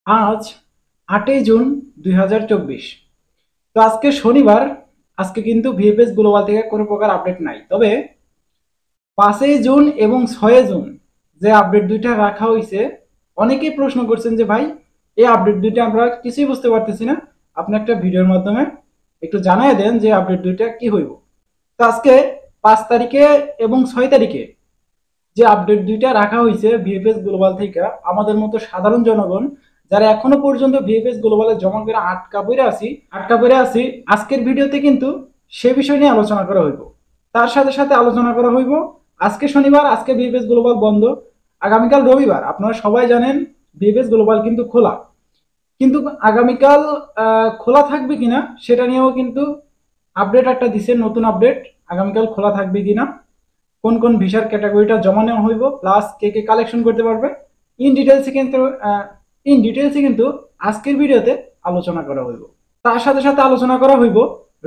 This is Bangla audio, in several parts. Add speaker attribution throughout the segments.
Speaker 1: আজ 8ই জুন 2024। তো আজকে শনিবার। আজকে কিন্তু ভিএফএস গ্লোবাল থেকে কোনো প্রকার আপডেট নাই, তবে 5ই জুন এবং 6ই জুন যে আপডেট দুইটা রাখা হয়েছে, অনেকেই প্রশ্ন করছেন যে ভাই এই আপডেট দুইটা আমরা কিছুই বুঝতে পারতেছি না, আপনি একটা ভিডিওর মাধ্যমে একটু জানাই দেন যে আপডেট দুইটা কি হইব। তো আজকে 5 তারিখে এবং 6 তারিখে যে আপডেট দুইটা রাখা হয়েছে ভিএফএস গ্লোবাল থেকে, আমাদের মতো সাধারণ জনগণ যারা এখনো পর্যন্ত ভিএফএস গ্লোবালে জমা করে আটকা পড়ে আছি, আজকের ভিডিওতে কিন্তু সে বিষয় নিয়ে আলোচনা করা হইব। তার সাথে সাথে আলোচনা করা হইব আজকে শনিবার, আজকে ভিএফএস গ্লোবাল বন্ধ। আগামীকাল রবিবার, আপনারা সবাই জানেন ভিএফএস গ্লোবাল কিন্তু খোলা, কিন্তু আগামীকাল খোলা থাকবে কিনা সেটা নিয়েও কিন্তু আপডেট একটা দিছে, নতুন আপডেট। আগামীকাল খোলা থাকবে কিনা, কোন কোন ভিসার ক্যাটাগরিটা জমা নেওয়া হইব, প্লাস কে কে কালেকশন করতে পারবে, ইন ডিটেলসে কিন্তু আজকের ভিডিওতে আলোচনা করা হইব। তার সাথে সাথে আলোচনা করা হইব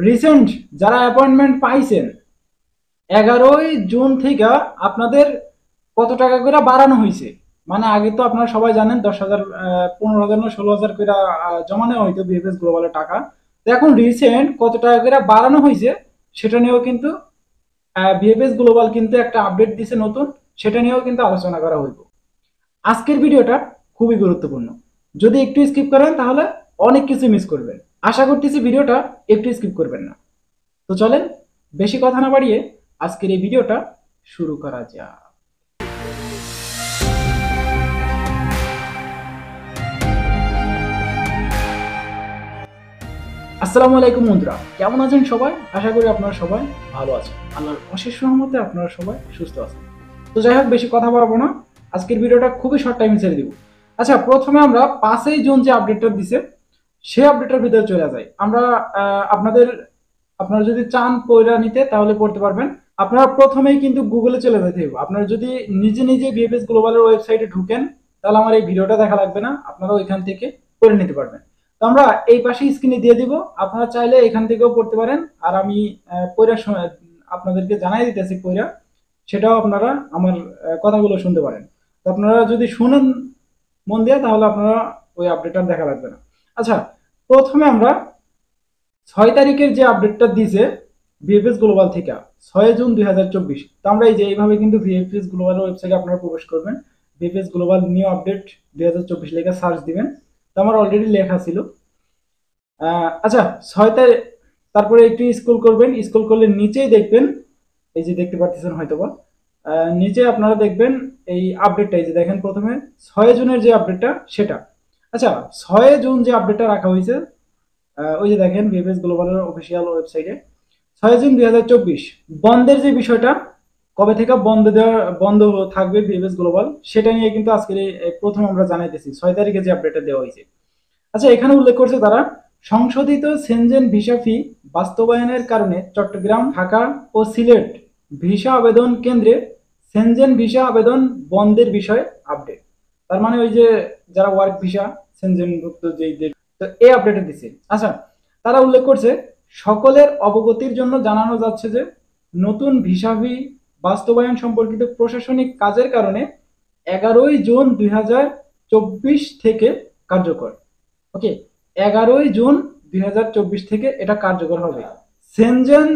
Speaker 1: রিসেন্ট যারা অ্যাপয়েন্টমেন্ট পাইছেন 11ই জুন থেকে আপনাদের কত টাকা করে বাড়ানো হয়েছে। মানে আগে তো আপনারা সবাই জানেন 10,000, 15,000 না 16,000 করে জমা নেওয়া হইতো বিএফএস গ্লোবালের টাকা। তো এখন রিসেন্ট কত টাকা করে বাড়ানো হয়েছে সেটা নিয়েও কিন্তু ভিএফএস গ্লোবাল কিন্তু একটা আপডেট দিছে নতুন, সেটা নিয়েও কিন্তু আলোচনা করা হইব। আজকের ভিডিওটা খুবই গুরুত্বপূর্ণ, যদি একটু স্কিপ করেন তাহলে অনেক কিছু মিস করবেন। আশা করতেছি ভিডিওটা একটু স্কিপ করবেন না। তো চলেন বেশি কথা না বাড়িয়ে আজকের এই ভিডিওটা শুরু করা যাক। আসসালামু আলাইকুম বন্ধুরা, কেমন আছেন সবাই? আশা করি আপনারা সবাই ভালো আছেন, আল্লাহর অশেষ রহমতে আপনারা সবাই সুস্থ আছেন। তো যাই হোক, বেশি কথা বাড়াবো না, আজকের ভিডিওটা খুবই শর্ট টাইমে ছেড়ে দিব। আচ্ছা, প্রথমে আমরা 5ই জুন যে আপডেটটা দিছে সেই আপডেটের ভিতরে চলে যাই আমরা। আপনারা যদি চান পড়া নিতে তাহলে পড়তে পারবেন। আপনারা প্রথমেই কিন্তু গুগলে চলে যেতে হবে। আপনারা যদি নিজে নিজে ভিএফএস গ্লোবালের ওয়েবসাইটে ঢুকেন তাহলে আমার এই ভিডিওটা দেখা লাগবে না, আপনারা ওইখান থেকে পড়ে নিতে পারবেন। তো আমরা এই পাশে স্ক্রিনে দিয়ে দিব, আপনারা চাইলে এখান থেকেও পড়তে পারেন। আর আমি পড়ার সময় আপনাদেরকে জানাই দিতেছি পড়া, সেটাও আপনারা আমার কথাগুলো শুনতে পারেন। তো আপনারা যদি শুনেন মন দিয়ে তাহলে আপনারা ওই আপডেটটা দেখা লাগবে না। আচ্ছা, প্রথমে আমরা 6 তারিখের যে আপডেটটা দিয়েছে ভিএফএস গ্লোবাল থেকে, 6 জুন 2024। তো আমরা এই যে এইভাবে কিন্তু ভিএফএস গ্লোবালের ওয়েবসাইটে আপনারা প্রবেশ করবেন, ভিএফএস গ্লোবাল নিউ আপডেট 2024 লেখা সার্চ দিবেন। তো আমার অলরেডি লেখা ছিল। আচ্ছা, 6 তারিখ, তারপরে একটু স্ক্রল করবেন, স্ক্রল করলে নিচেই দেখবেন, এই যে দেখতে পাচ্ছেন হয়তোবা, নিচে আপনারা দেখবেন এই আপডেটটা, এই যে দেখেন প্রথমে 6 জুনের যে আপডেটটা সেটা। আচ্ছা, 6 জুন যে আপডেটটা রাখা হয়েছে, ওই যে দেখেন ভিএফএস গ্লোবালের অফিসিয়াল ওয়েবসাইটে 6 জুন 2024 বন্ধের যে বিষয়টা, কবে থেকে বন্ধ থাকবে ভিএফএস গ্লোবাল সেটা নিয়ে কিন্তু আজকে প্রথম আমরা জানাইতেছি 6 তারিখে যে আপডেটটা দেওয়া হয়েছে। আচ্ছা, এখানে উল্লেখ করছে তারা, সংশোধিত সেনজেন ভিসা ফি বাস্তবায়নের কারণে চট্টগ্রাম, ঢাকা ও সিলেট ভিসা আবেদন কেন্দ্রে সেনজেন ভিসা আবেদন বন্ধের বিষয়ে আপডেট। তার মানে ওই যে যারা ওয়ার্ক ভিসা সেনজেনভুক্ত যেই দেশ, তো এই আপডেটে দিছে। আচ্ছা, তারা উল্লেখ করছে সকলের অবগতির জন্য জানানো যাচ্ছে যে নতুন ভিসা ফি বাস্তবায়ন সম্পর্কিত প্রশাসনিক কাজের কারণে 11ই জুন 2024 থেকে কার্যকর। ওকে, 11ই জুন 2024 থেকে এটা কার্যকর হবে। সেনজেন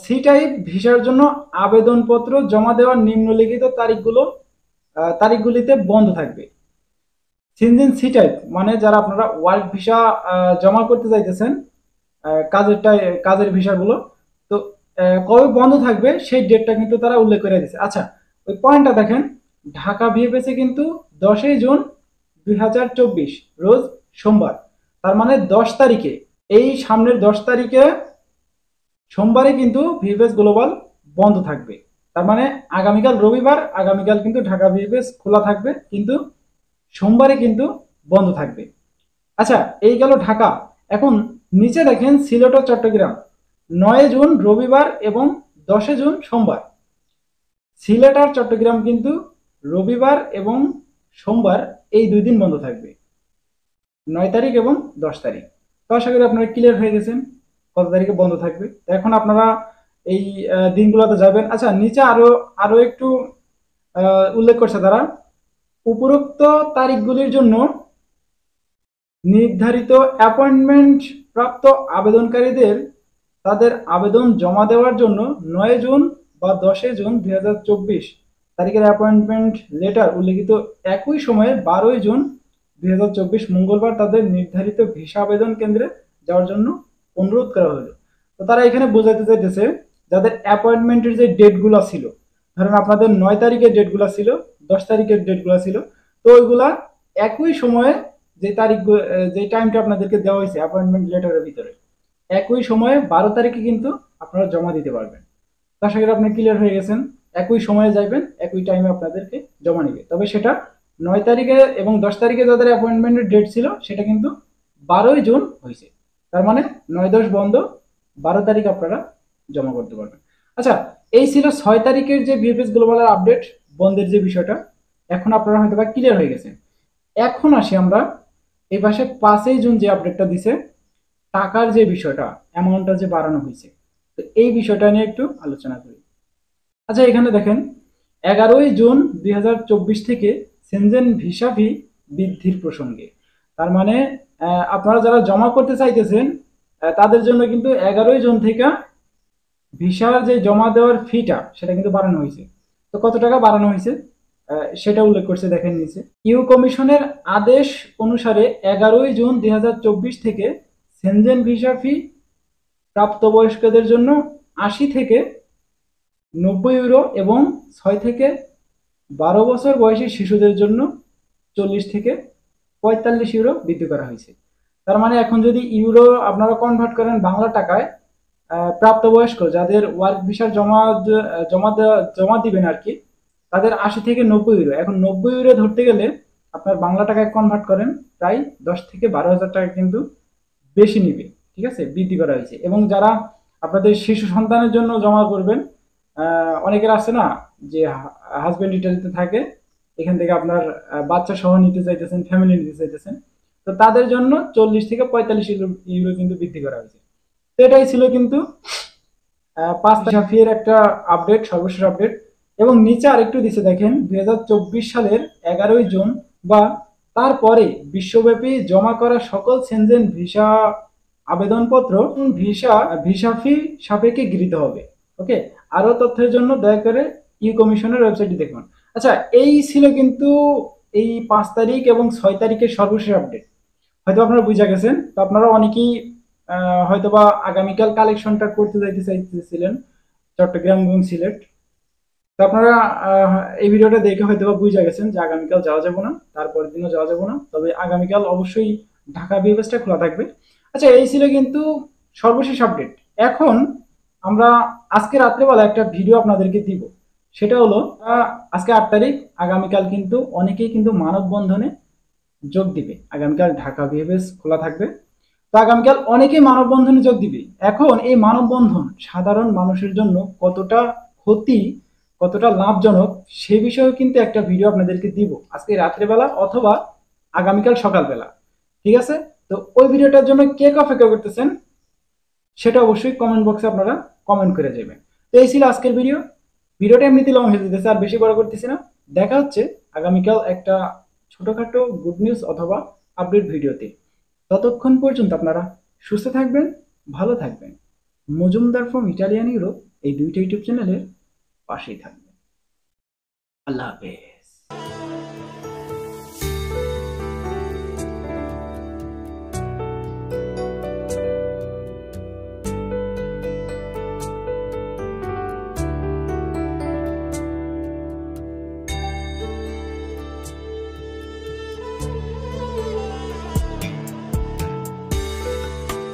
Speaker 1: সি টাইপ ভিসার জন্য আবেদনপত্র জমা দেওয়ার নিম্নলিখিত তারিখগুলিতে বন্ধ থাকবে। সেনজেন সি টাইপ মানে যারা আপনারা ওয়ার্ক ভিসা জমা করতে চাইতেছেন, কাজের ভিসাগুলো, তো কবে বন্ধ থাকবে সেই ডেটটা কিন্তু তারা উল্লেখ করে দিয়েছে। আচ্ছা, ওই পয়েন্টটা দেখেন, ঢাকা ভিএফএসে কিন্তু 10ই জুন 2024 রোজ সোমবার, তার মানে 10 তারিখে, এই সামনের 10 তারিখে সোমবারে কিন্তু ভিএফএস গ্লোবাল বন্ধ থাকবে। তার মানে আগামীকাল রবিবার, আগামীকাল কিন্তু ঢাকা ভিএফএস খোলা থাকবে, কিন্তু সোমবারে কিন্তু বন্ধ থাকবে। আচ্ছা, এই গেল ঢাকা। এখন নিচে দেখেন সিলেট ও চট্টগ্রাম, 9 জুন রবিবার এবং 10 জুন সোমবার। সিলেট আর চট্টগ্রাম কিন্তু রবিবার এবং সোমবার এই 2 দিন বন্ধ থাকবে, 9 তারিখ এবং 10 তারিখ। তো আশা করি আপনারা ক্লিয়ার হয়ে গেছেন কত তারিখে বন্ধ থাকবে। তো এখন আপনারা এই দিনগুলোতে যাবেন। আচ্ছা, নিচে আরো আরো একটু উল্লেখ করছে তারা, উপরোক্ত তারিখগুলির জন্য নির্ধারিত অ্যাপয়েন্টমেন্ট প্রাপ্ত আবেদনকারীদের তাদের আবেদন জমা দেওয়ার জন্য 9 জুন বা 10 জুন 2024 তারিখের অ্যাপয়েন্টমেন্ট লেটার উল্লেখিত একই সময়ে 12 জুন 2024 মঙ্গলবার তাদের নির্ধারিত ভিসা আবেদন কেন্দ্রে যাওয়ার জন্য অনুরোধ করা হলো। তো তারা এখানে বোঝাতে চাইতেছে যাদের অ্যাপয়েন্টমেন্টের যে ডেটগুলো ছিল, ধরেন আপনাদের 9 তারিখের ডেটগুলো ছিল, 10 তারিখের ডেটগুলো ছিল, তো ওইগুলা একই সময়ে যে তারিখ যে টাইমটা আপনাদেরকে দেওয়া হয়েছে অ্যাপয়েন্টমেন্ট লেটারের ভিতরে একই সময়ে 12 তারিখে কিন্তু আপনারা জমা দিতে পারবেন। তো আশা করি আপনি ক্লিয়ার হয়ে গেছেন। একই সময়ে যাইবেন, একই টাইমে আপনাদেরকে জমা নিবে, তবে সেটা 9 তারিখে এবং 10 তারিখে যাদের অ্যাপয়েন্টমেন্টের ডেট ছিল সেটা কিন্তু 12 জুন হয়েছে। তার মানে 9-10 বন্ধ, 12 তারিখ আপনারা জমা করতে পারবেন। আচ্ছা, এই ছিল 6 তারিখের যে ভিএফএস গ্লোবালের আপডেট বন্ধের যে বিষয়টা। এখন আপনারা হয়তো বা ক্লিয়ার হয়ে গেছেন। এখন আসি আমরা এই পাশে 5 জুন যে আপডেটটা দিছে, টাকার যে বিষয়টা, অ্যামাউন্টটা যে বাড়ানো হয়েছে, তো এই বিষয়টা নিয়ে একটু আলোচনা করি। আচ্ছা, এখানে দেখেন 11 জুন 2024 থেকে সেনজেন ভিসা ফি বৃদ্ধির প্রসঙ্গে, তার মানে আপনারা যারা জমা করতে চাইতেছেন তাদের জন্য কিন্তু 11 জুন থেকে ভিসার যে জমা দেওয়ার ফিটা সেটা কিন্তু বাড়ানো হয়েছে। তো কত টাকা বাড়ানো হয়েছে সেটা উল্লেখ করছে, দেখেন নিচে। ইউ কমিশনের আদেশ অনুসারে 11 জুন 2024 থেকে সেনজেন ভিসা ফি প্রাপ্তবয়স্কদের জন্য 80 থেকে 90 ইউরো এবং 6 থেকে 12 বছর বয়সী শিশুদের জন্য 40 থেকে 45 ইউরো বৃদ্ধি করা হয়েছে। তার মানে এখন যদি ইউরো আপনারা কনভার্ট করেন বাংলা টাকায়, প্রাপ্তবয়স্ক যাদের ওয়ার্ক ভিসার জমা দিবেন আর কি, তাদের 80 থেকে 90 ইউরো, এখন 90 ইউরো ধরতে গেলে আপনার বাংলা টাকায় কনভার্ট করেন প্রায় 10 থেকে 12 হাজার টাকা কিন্তু বেশি নিবে। ঠিক আছে, বৃদ্ধি করা হয়েছে। এবং যারা আপনাদের শিশু সন্তানের জন্য জমা করবেন, অনেকের আছে না যে হাজবেন্ড ইটালিতে থাকে, এখান থেকে আপনার বাচ্চা সহ নিতে চাইতেছেন, ফ্যামিলি নিতে চাইতেছেন, তো তাদের জন্য 40 থেকে 45 ইউরো কিন্তু বৃদ্ধি করা হয়েছে। তো এটাই ছিল কিন্তু 5 একটা আপডেট, সর্বশেষ আপডেট। এবং নিচে আরেকটু দিছে দেখেন, 2024 সালের 11 জুন বা তারপরে বিশ্বব্যাপী জমা করা সকল সেনজেন ভিসা আবেদনপত্র ভিসা ফি সাপেক্ষে গৃহীত হবে। ওকে, আরো তথ্যের জন্য দয়া করে ইউ কমিশনের ওয়েবসাইটটি দেখুন। আচ্ছা, এই ছিল কিন্তু এই 5 তারিখ এবং 6 তারিখের সর্বশেষ আপডেট। হয়তো আপনারা বুঝে গেছেন। তো আপনারা অনেকেই হয়তোবা আগামীকাল কালেকশনটা করতে যাইতে চাইতেছিলেন চট্টগ্রাম এবং সিলেট। তো আপনারা এই ভিডিওটা দেখে হয়তোবা বুঝে গেছেন যে আগামীকাল যাওয়া যাবে না, তারপরের দিনও যাওয়া যাবে না, তবে আগামীকাল অবশ্যই ঢাকা বিএফএসটা খোলা থাকবে। আচ্ছা, এই ছিল কিন্তু সর্বশেষ আপডেট। এখন আমরা আজকে রাত্রেবেলা একটা ভিডিও আপনাদেরকে দিব, সেটা হলো আজকে 8 তারিখ, আগামীকাল কিন্তু অনেকেই কিন্তু মানববন্ধনে যোগ দিবে। আগামীকাল ঢাকা বিএফএস খোলা থাকবে, তো আগামীকাল অনেকেই মানববন্ধনে যোগ দিবে। এখন এই মানববন্ধন সাধারণ মানুষের জন্য কতটা ক্ষতি, কতটা লাভজনক, সে বিষয়েও কিন্তু একটা ভিডিও আপনাদেরকে দিব আজকে রাত্রেবেলা অথবা আগামীকাল সকালবেলা। ঠিক আছে, তো ওই ভিডিওটার জন্য কে অপেক্ষা করতেছেন সেটা অবশ্যই কমেন্ট বক্সে আপনারা কমেন্ট করে যাবেন। তো এই ছিল আজকের ভিডিওটা এমনিতে লং হয়ে যেতেছে, আর বেশি বড় করতেছি না। দেখা হচ্ছে আগামীকাল একটা ছোটখাটো গুড নিউজ অথবা আপডেট ভিডিওতে। ততক্ষণ পর্যন্ত আপনারা সুস্থ থাকবেন, ভালো থাকবেন। মজুমদার ফ্রম ইটালিয়ান ইউরোপ এই দুইটা ইউটিউব চ্যানেলের পাশেই থাকবেন। আল্লাহ হাফেজ।